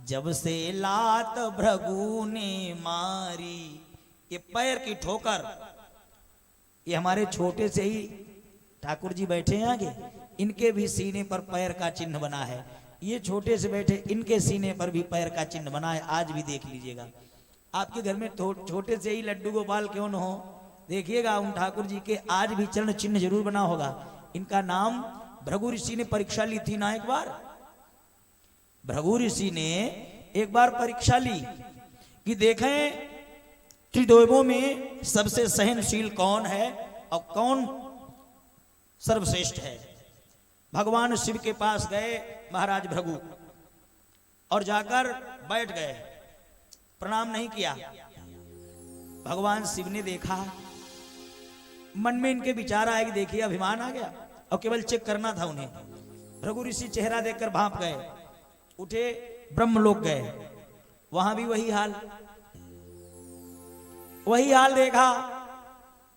जब से लात भृगु ने मारी। ये पैर की ठोकर, ये हमारे छोटे से ही ठाकुर जी बैठे हैं आगे, इनके भी सीने पर पैर का चिन्ह बना है। ये छोटे से बैठे, इनके सीने पर भी पैर का चिन्ह बना है। आज भी देख लीजिएगा, आपके घर में छोटे से ही लड्डू गोपाल क्यों न हो, देखिएगा उन ठाकुर जी के आज भी चरण चिन्ह जरूर बना होगा। इनका नाम भृगु ऋषि ने परीक्षा ली थी ना एक बार। भृगु ऋषि ने एक बार परीक्षा ली कि देखें त्रिदेवों में सबसे सहनशील कौन है और कौन सर्वश्रेष्ठ है। भगवान शिव के पास गए महाराज भृगु और जाकर बैठ गए, प्रणाम नहीं किया। भगवान शिव ने देखा, मन में इनके विचार आए कि देखिए अभिमान आ गया और केवल चेक करना था उन्हें। भृगु ऋषि चेहरा देखकर भांप गए, उठे ब्रह्मलोक गए, वहां भी वही हाल देखा।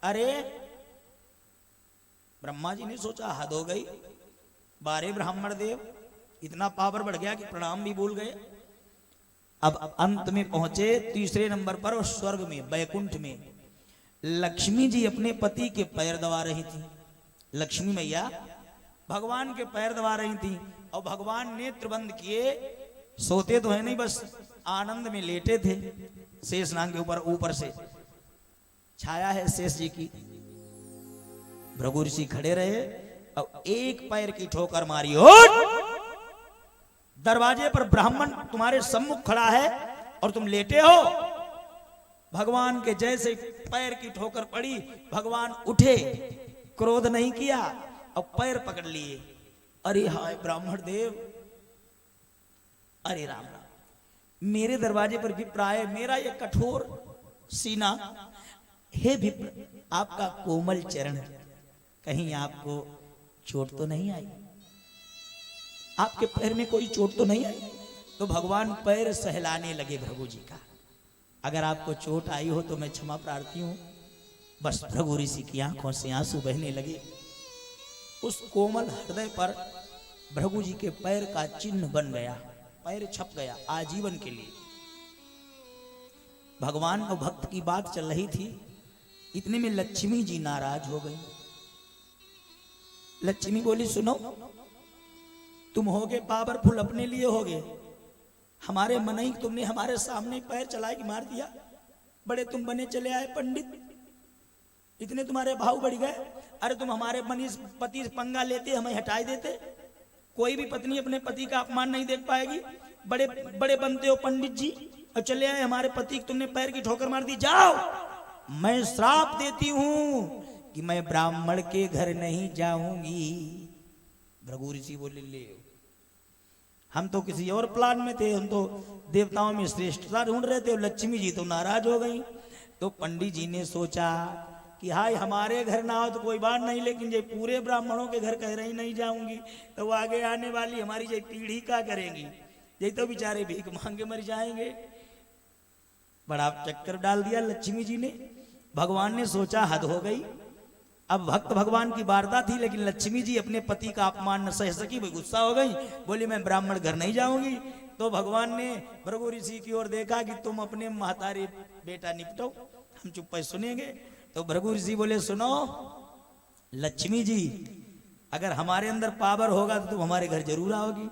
अरे ब्रह्मा जी ने सोचा हद हो गई, 12 ब्राह्मण देव, इतना पावर बढ़ गया कि प्रणाम भी भूल गए। अब अंत में पहुंचे तीसरे नंबर पर, और स्वर्ग में वैकुंठ में लक्ष्मी जी अपने पति के पैर दबा रही थी। लक्ष्मी मैया भगवान के पैर दबा रही थी और भगवान नेत्र बंद किए, सोते तो है नहीं, बस आनंद में लेटे थे। शेष नाग के ऊपर से छाया है शेष जी की। भृगु ऋषि खड़े रहे और एक पैर की ठोकर मारी। दरवाजे पर ब्राह्मण तुम्हारे सम्मुख खड़ा है और तुम लेटे हो। भगवान के जैसे पैर की ठोकर पड़ी, भगवान उठे, क्रोध नहीं किया और पैर पकड़ लिए। अरे हाय ब्राह्मण देव, अरे राम राम, मेरे दरवाजे पर विप्र आए, मेरा ये कठोर सीना, हे विप्र आपका कोमल चरण, कहीं आपको चोट तो नहीं आई? आपके पैर में कोई चोट तो नहीं आई? तो भगवान पैर सहलाने लगे भृगु जी का। अगर आपको चोट आई हो तो मैं क्षमा प्रार्थी हूं। बस भृगु ऋषि की आंखों से आंसू बहने लगे। उस कोमल हृदय पर भृगु जी के पैर का चिन्ह बन गया, पैर छप गया आजीवन के लिए। भगवान और भक्त की बात चल रही थी, इतने में लक्ष्मी जी नाराज हो गई। लक्ष्मी बोली, सुनो, तुम होगे पावरफुल, अपने लिए होगे, हमारे मन ही तुमने हमारे सामने पैर चला के मार दिया। बड़े तुम बने चले आए पंडित, इतने तुम्हारे भाव बढ़ गए। अरे तुम हमारे पति से पंगा लेते, हमें हटाई देते। कोई भी पत्नी अपने पति का अपमान नहीं देख पाएगी। बड़े बड़े बनते हो पंडित जी, और चले आए हमारे पति, तुमने पैर की ठोकर मार दी। जाओ, मैं श्राप देती हूं कि मैं ब्राह्मण के घर नहीं जाऊंगी। भृगु ऋषि बोले, ले हम तो किसी और प्लान में थे, हम तो देवताओं में श्रेष्ठता ढूंढ रहे थे। लक्ष्मी जी तो नाराज हो गई। तो पंडित जी ने सोचा कि हाय हमारे घर ना हो तो कोई बात नहीं, लेकिन ये पूरे ब्राह्मणों के घर कह रही नहीं जाऊंगी तो आगे आने वाली हमारी ये पीढ़ी क्या करेंगी? ये तो बेचारे भीख मांगे मर जाएंगे। बड़ा चक्कर डाल दिया लक्ष्मी जी ने। भगवान ने सोचा हद हो गई। अब भक्त भगवान की वार्ता थी, लेकिन लक्ष्मी जी अपने पति का अपमान न सह सकी, वो गुस्सा हो गई, बोली मैं ब्राह्मण घर नहीं जाऊंगी। तो भगवान ने भृगु ऋषि की ओर देखा कि तुम अपने महतारी बेटा निपटो, हम चुप सुनेंगे। तो भृगु ऋषि बोले, सुनो लक्ष्मी जी, अगर हमारे अंदर पावर होगा तो तुम हमारे घर जरूर आओगी।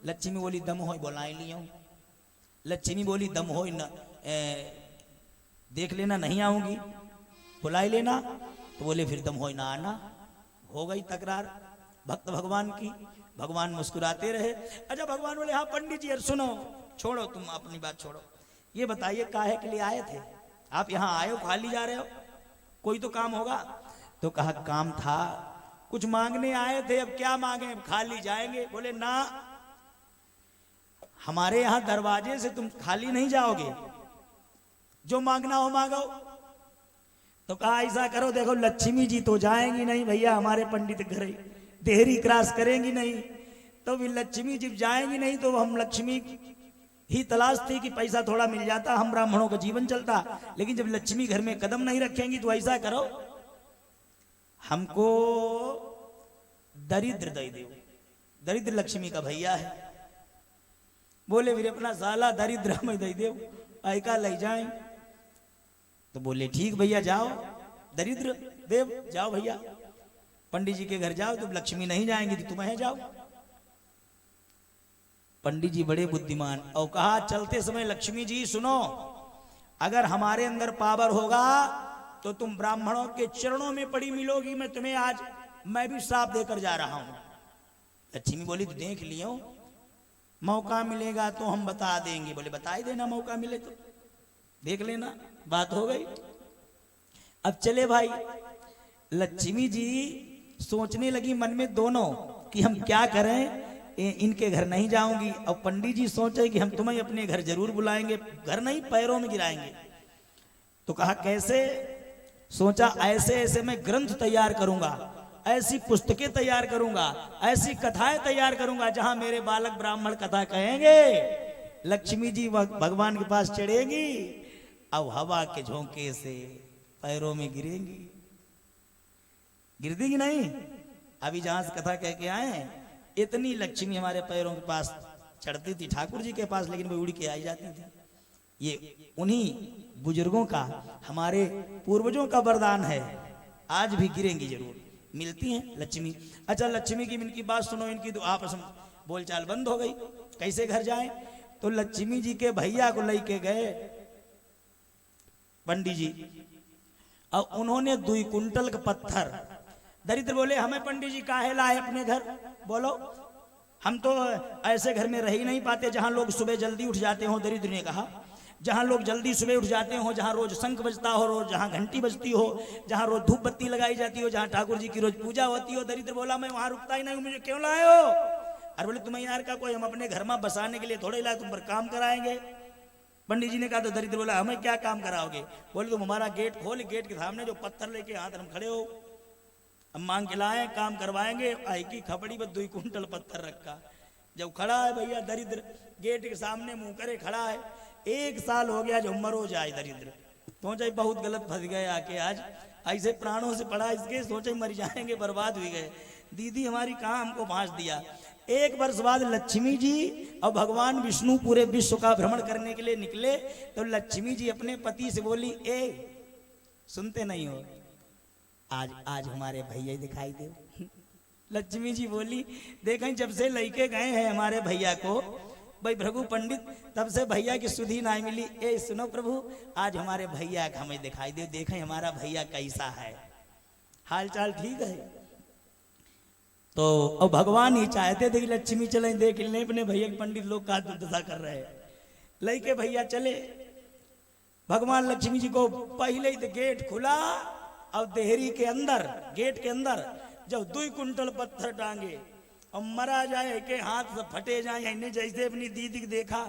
लक्ष्मी बोली, दम हो बोलाई लियो। लक्ष्मी बोली, दम हो न देख लेना, नहीं आऊंगी, बुलाई लेना। तो बोले फिर दम हो ना आना। हो गई तकरार भक्त भगवान की। भगवान मुस्कुराते रहे। अच्छा भगवान बोले, हाँ पंडित जी सुनो, छोड़ो तुम अपनी बात छोड़ो, ये बताइए काहे के लिए आए थे आप? यहाँ आए हो, खाली जा रहे हो, कोई तो काम होगा। तो कहा काम था, कुछ मांगने आए थे। अब क्या मांगे, खाली जाएंगे? बोले ना, हमारे यहाँ दरवाजे से तुम खाली नहीं जाओगे, जो मांगना हो मांगो। तो कहा ऐसा करो, देखो लक्ष्मी जी तो जाएंगी नहीं भैया हमारे पंडित घर, देहरी क्रॉस करेंगी नहीं। तो भी लक्ष्मी जी जाएंगी नहीं तो हम लक्ष्मी ही तलाश थी कि पैसा थोड़ा मिल जाता, हम ब्राह्मणों का जीवन चलता। लेकिन जब लक्ष्मी घर में कदम नहीं रखेंगी तो ऐसा करो, हमको दरिद्र दे दो। दरिद्र लक्ष्मी का भैया है। बोले फिर अपना साला दरिद्र में दे दे ऐका ले जाए। तो बोले ठीक भैया जाओ दरिद्र देव जाओ भैया, पंडित जी के घर जाओ, तुम लक्ष्मी नहीं जाएंगी तो तुम्हें जाओ। पंडित जी बड़े बुद्धिमान और कहा चलते समय लक्ष्मी जी सुनो, अगर हमारे अंदर पावर होगा तो तुम ब्राह्मणों के चरणों में पड़ी मिलोगी। मैं तुम्हें आज मैं भी श्राप देकर जा रहा हूं। लक्ष्मी बोली तो देख लियो, मौका मिलेगा तो हम बता देंगे। बोले बता ही देना, मौका मिले तो देख लेना। बात हो गई। अब चले भाई, लक्ष्मी जी सोचने लगी मन में दोनों कि हम क्या करें, इनके घर नहीं जाऊंगी। और पंडित जी सोचे कि हम तुम्हें अपने घर जरूर बुलाएंगे, घर नहीं पैरों में गिराएंगे। तो कहा कैसे? सोचा ऐसे ऐसे मैं ग्रंथ तैयार करूंगा, ऐसी पुस्तकें तैयार करूंगा, ऐसी कथाएं तैयार करूंगा जहां मेरे बालक ब्राह्मण कथा कहेंगे, लक्ष्मी जी भगवान के पास चढ़ेंगी, अब हवा के झोंके से पैरों में गिरेंगी। गिरती कि नहीं? अभी जहां से कथा कह के आए इतनी लक्ष्मी हमारे पैरों के पास चढ़ती थी ठाकुर जी के पास, लेकिन वो उड़ के आई जाती थी। ये उन्हीं बुजुर्गों का, हमारे पूर्वजों का वरदान है। आज भी गिरेंगी जरूर, मिलती हैं लक्ष्मी। अच्छा लक्ष्मी की इनकी बात सुनो, इनकी तो आपस में बोलचाल बंद हो गई, कैसे घर जाएं? तो लक्ष्मी जी के भैया को लेके गए पंडित जी, और उन्होंने 2 कुंटल का पत्थर। दरिद्र बोले हमें पंडित जी काहे लाए अपने घर? बोलो हम तो ऐसे घर में रह ही नहीं पाते जहां लोग सुबह जल्दी उठ जाते हो। दरिद्र ने कहा जहां लोग जल्दी सुबह उठ जाते हो, जहां रोज शंख बजता हो, रोज जहां घंटी बजती हो, जहां रोज धूप बत्ती लगाई जाती हो, जहां ठाकुर जी की रोज पूजा होती हो। दरिद्र बोला मैं वहां रुकता ही नहीं, मुझे क्यों लाए हो? अरे बोले तुम्हें यार का कोई हम अपने घर में बसाने के लिए थोड़े लाए, तुम पर काम कराएंगे। पंडित जी ने कहा तो दरिद्र बोला हमें क्या काम कराओगे? बोले तुम हमारा गेट खोल, गेट के सामने जो पत्थर लेके हाथ हम खड़े हो, हम मांग के लाए, काम करवाएंगे। आई की खपड़ी पर 2 कुंटल पत्थर रखा। जब खड़ा है भैया दरिद्र गेट के सामने मुंह करे खड़ा है, 1 साल हो गया जो मरो जाए दरिद्र। सोचा बहुत गलत फंस गए आके, आज ऐसे प्राणों से पड़ा इसके, सोचे मर जाएंगे, बर्बाद हुई गए। दीदी हमारी कहाँ हमको फांस दिया। 1 वर्ष बाद लक्ष्मी जी और भगवान विष्णु पूरे विश्व का भ्रमण करने के लिए निकले। तो लक्ष्मी जी अपने पति से बोली ए सुनते नहीं हो, आज हमारे भैया दिखाई दे। लक्ष्मी जी बोली देखें जब से लड़के गए हैं हमारे भैया को, भाई भृगु पंडित, तब से भैया की सुधी ना मिली। ए सुनो प्रभु, आज हमारे भैया हमें दिखाई दे, देखें हमारा भैया कैसा है, हाल चाल ठीक है। तो अब भगवान ही चाहते थे कि लक्ष्मी चले देख लें अपने भैया के, पंडित लोग का दुर्दशा कर रहे हैं। लड़के भैया चले, भगवान लक्ष्मी जी को पहले ही गेट खुला और देहरी के अंदर, गेट के अंदर जब 2 कुंटल पत्थर टांगे और मरा जाए के हाथ से फटे जाए। इन्हें जैसे अपनी दीदी को देखा,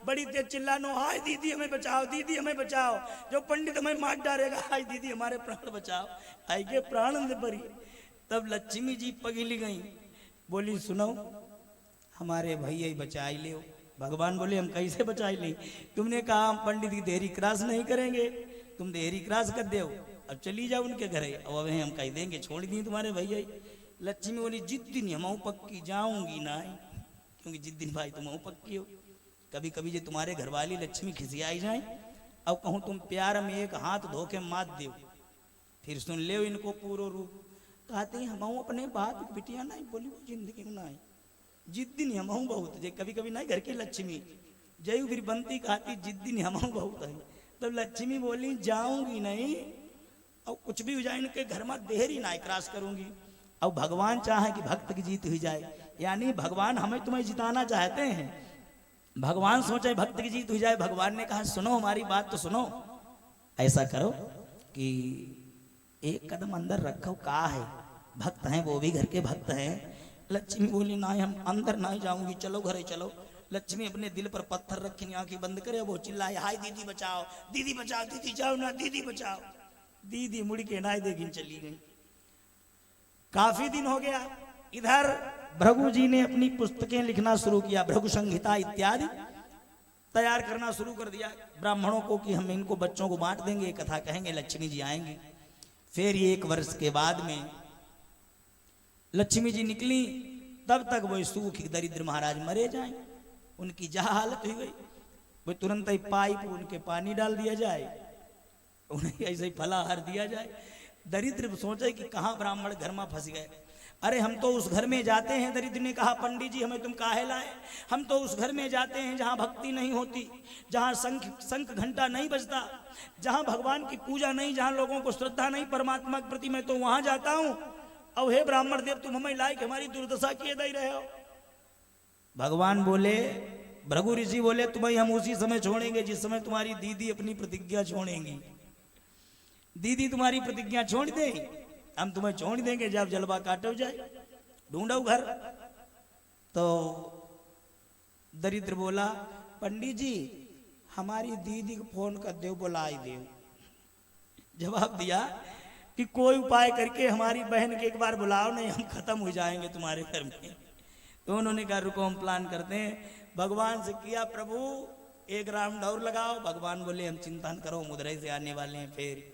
बड़ी तेज चिल्लानो, हाय दीदी हमें बचाओ, दीदी हमें बचाओ, जो पंडित हमें मार डालेगा, हाय दीदी हमारे प्राण बचाओ, आई के प्राण दे परी। तब लक्ष्मी जी पगली गई, बोली सुनो हमारे भैया ही बचा ले। भगवान बोले हम कैसे बचा ले? तुमने कहा हम पंडित की देहरी क्रॉस नहीं करेंगे, तुम देहरी क्रॉस कर दो, अब चली जाओ उनके घरे, अब हम कह देंगे छोड़ दी तुम्हारे भैया। लक्ष्मी बोली जिस दिन हम पक्की जाऊंगी ना, क्योंकि जिस दिन भाई तुम पक्की हो। कभी कभी जो तुम्हारे घर वाली लक्ष्मी खिसियाई जाए, अब कहूँ तुम प्यार में एक हाथ धो के मात दो, फिर सुन ले इनको पूरा रूप। कहते हम अपने बाप बिटिया नहीं, बोली वो जिंदगी में नहीं, जिस दिन हम बहुत जे कभी कभी नहीं घर की लक्ष्मी जय फिर बनती कहती जिस दिन हम बहुत है। तब लक्ष्मी बोली जाऊंगी नहीं, और कुछ भी हो जाए इनके घर में देहरी ना क्रॉस करूंगी। अब भगवान चाहे कि भक्त की जीत हुई जाए, यानी भगवान हमें तुम्हें जिताना चाहते हैं। भगवान सोचे भक्त की जीत हुई जाए। भगवान ने कहा सुनो हमारी बात तो सुनो, ऐसा करो कि 1 कदम अंदर रखो, का है भक्त हैं, वो भी घर के भक्त हैं। लक्ष्मी बोली ना हम अंदर नहीं जाऊंगी, चलो घरे चलो। लक्ष्मी अपने दिल पर पत्थर रखी, आंखें बंद करे, वो चिल्लाए हाय दीदी बचाओ, दीदी बचाओ, दीदी जाओ ना, दीदी बचाओ। दीदी मुड़ के ना देखी चली गई। काफी दिन हो गया, इधर भृगु जी ने अपनी पुस्तकें लिखना शुरू किया, भृगु संहिता इत्यादि तैयार करना शुरू कर दिया ब्राह्मणों को कि हम इनको बच्चों को बांट देंगे, कथा कहेंगे, लक्ष्मी जी आएंगे। फिर 1 वर्ष के बाद में लक्ष्मी जी निकली, तब तक वो सूख दरिद्र महाराज मरे जाए। उनकी जहाँ हालत हुई गई, वो तुरंत ही पाइप उनके पानी डाल दिया जाए, उन्हें ऐसे ही फलाहार दिया जाए। दरिद्र सोचे कि कहाँ ब्राह्मण घर में फंस गए। अरे हम तो उस घर में जाते हैं, दरिद्र ने कहा पंडित जी हमें तुम काहे लाए, हम तो उस घर में जाते हैं जहाँ भक्ति नहीं होती, जहाँ शंख घंटा नहीं बजता, जहाँ भगवान की पूजा नहीं, जहाँ लोगों को श्रद्धा नहीं परमात्मा के प्रति, मैं तो वहां जाता हूँ। अब हे ब्राह्मण देव तुम हमें लायक हमारी दुर्दशा किए दे रहे हो। भगवान बोले, भृगु ऋषि बोले तुम्हें हम उसी समय छोड़ेंगे जिस समय तुम्हारी दीदी अपनी प्रतिज्ञा छोड़ेंगी। दीदी तुम्हारी प्रतिज्ञा छोड़ दे, हम तुम्हें छोड़ देंगे जब जलवा काटो जाए, ढूंढो घर। तो दरिद्र बोला पंडित जी हमारी दीदी को फोन कर दो, बुलाई दो। जवाब दिया कि कोई उपाय करके हमारी बहन के एक बार बुलाओ, नहीं हम खत्म हो जाएंगे तुम्हारे घर में। तो उन्होंने कहा रुको हम प्लान करते हैं। भगवान से किया प्रभु एक राउंड और लगाओ। भगवान बोले हम चिंता न करो, मदुरई से आने वाले हैं, फिर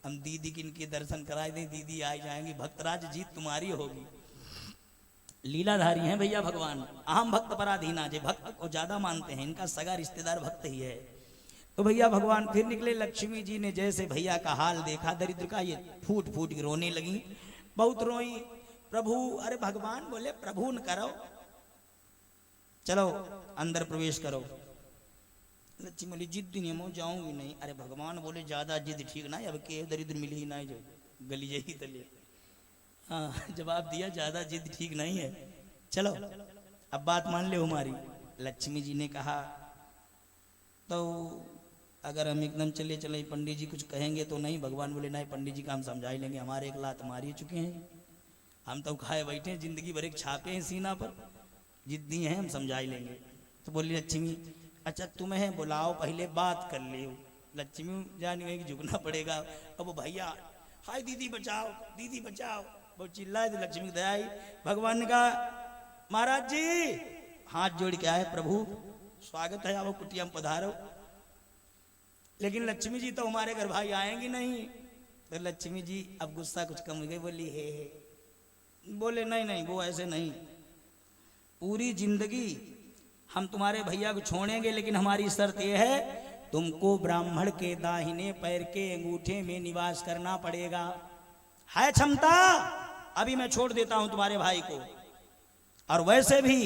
हम दीदी की इनके दर्शन कराए दें, दीदी आ जाएंगी, भक्तराज जीत तुम्हारी होगी। लीलाधारी हैं भैया भगवान, आम भक्त पराधीना, जे भक्त को ज्यादा मानते हैं, इनका सगा रिश्तेदार भक्त ही है। तो भैया भगवान फिर निकले। लक्ष्मी जी ने जैसे भैया का हाल देखा दरिद्र का, ये फूट फूट के रोने लगी, बहुत रोई। प्रभु, अरे भगवान बोले प्रभु न करो, चलो अंदर प्रवेश करो। लक्ष्मी बोली जिद नहीं मैं जाऊंगी नहीं। अरे भगवान बोले ज्यादा जिद ठीक ना, अब के दरिद्र मिली ही नहीं जो गली यही तले। हाँ जवाब दिया ज्यादा जिद ठीक नहीं है, चलो अब बात मान ले हमारी। लक्ष्मी जी ने कहा तो अगर हम एकदम चले चले पंडित जी कुछ कहेंगे तो नहीं। भगवान बोले नहीं पंडित जी का हम समझा ही लेंगे, हमारे एक लात मारी चुके हैं, हम तो खाए बैठे हैं, जिंदगी भर एक छापे हैं सीना पर, जिद्दी हैं हम समझा ही लेंगे। तो बोली लक्ष्मी अच्छा तुम्हें बुलाओ पहले बात कर लियो। लक्ष्मी जान गई कि झुकना पड़ेगा। अब वो भैया हाय दीदी बचाओ दीदी बचाओ, वो चिल्लाए तो लक्ष्मी की दया आई। भगवान ने कहा महाराज जी हाथ जोड़ के आए, प्रभु स्वागत है, आप कुटिया में पधारो। लेकिन लक्ष्मी जी तो हमारे घर भाई आएंगी नहीं। तो लक्ष्मी जी अब गुस्सा कुछ कम हो गई, बोली हे बोले नहीं नहीं वो ऐसे नहीं, पूरी जिंदगी हम तुम्हारे भैया को छोड़ेंगे, लेकिन हमारी शर्त यह है तुमको ब्राह्मण के दाहिने पैर के अंगूठे में निवास करना पड़ेगा। है क्षमता अभी मैं छोड़ देता हूं तुम्हारे भाई को। और वैसे भी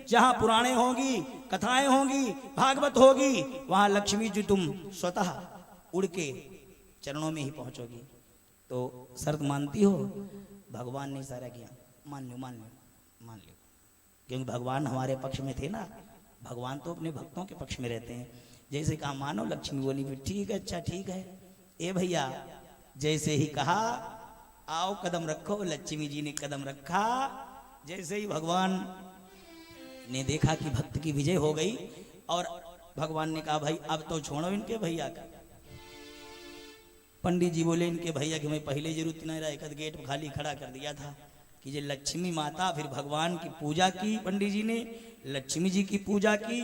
जहां पुराणे होंगी, कथाएं होंगी, भागवत होगी, वहां लक्ष्मी जी तुम स्वतः उड़ के चरणों में ही पहुंचोगी। तो शर्त मानती हो? भगवान ने सारा किया, मान लो मान लो मान लो, क्योंकि भगवान हमारे पक्ष में थे ना। भगवान तो अपने भक्तों के पक्ष में रहते हैं। जैसे कहा मानो, लक्ष्मी बोली फिर ठीक है, अच्छा ठीक है। ए भैया जैसे ही कहा आओ कदम रखो, लक्ष्मी जी ने कदम रखा। जैसे ही भगवान ने देखा कि भक्त की विजय हो गई, और भगवान ने कहा भाई अब तो छोड़ो इनके भैया का। पंडित जी बोले इनके भैया की हमें पहले जरूरत नहीं रहा, एक गेट खाली खड़ा कर दिया था कि ये लक्ष्मी माता, फिर भगवान की पूजा की। पंडित जी ने लक्ष्मी जी की पूजा की।